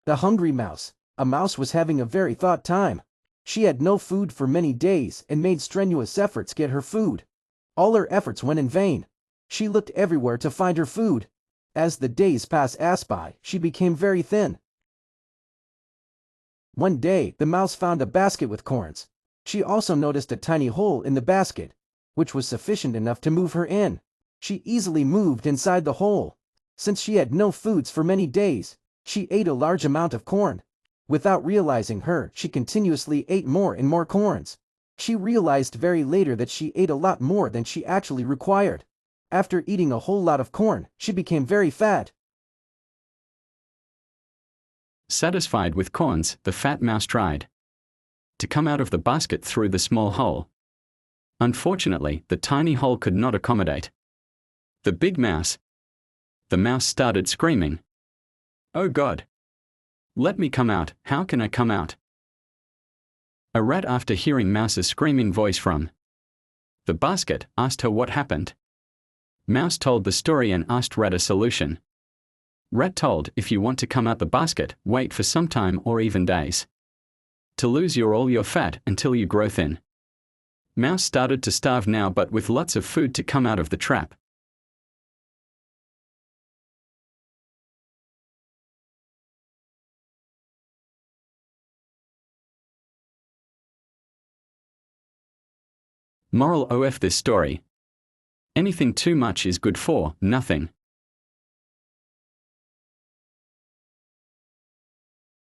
The hungry mouse. A mouse was having a very thought time. She had no food for many days and made strenuous efforts to get her food. All her efforts went in vain. She looked everywhere to find her food. As the days passed by, she became very thin. One day, the mouse found a basket with corns. She also noticed a tiny hole in the basket, which was sufficient enough to move her in. She easily moved inside the hole. Since she had no foods for many days, she ate a large amount of corn. Without realizing she continuously ate more and more corns. She realized very later that she ate a lot more than she actually required. After eating a whole lot of corn, she became very fat. Satisfied with corns, the fat mouse tried to come out of the basket through the small hole. Unfortunately, the tiny hole could not accommodate the big mouse. The mouse started screaming, "Oh God! Let me come out, how can I come out?" A rat, after hearing Mouse's screaming voice from the basket, asked her what happened. Mouse told the story and asked Rat a solution. Rat told, if you want to come out the basket, wait for some time or even days to lose all your fat until you grow thin. Mouse started to starve now, but with lots of food to come out of the trap. Moral of this story: anything too much is good for nothing.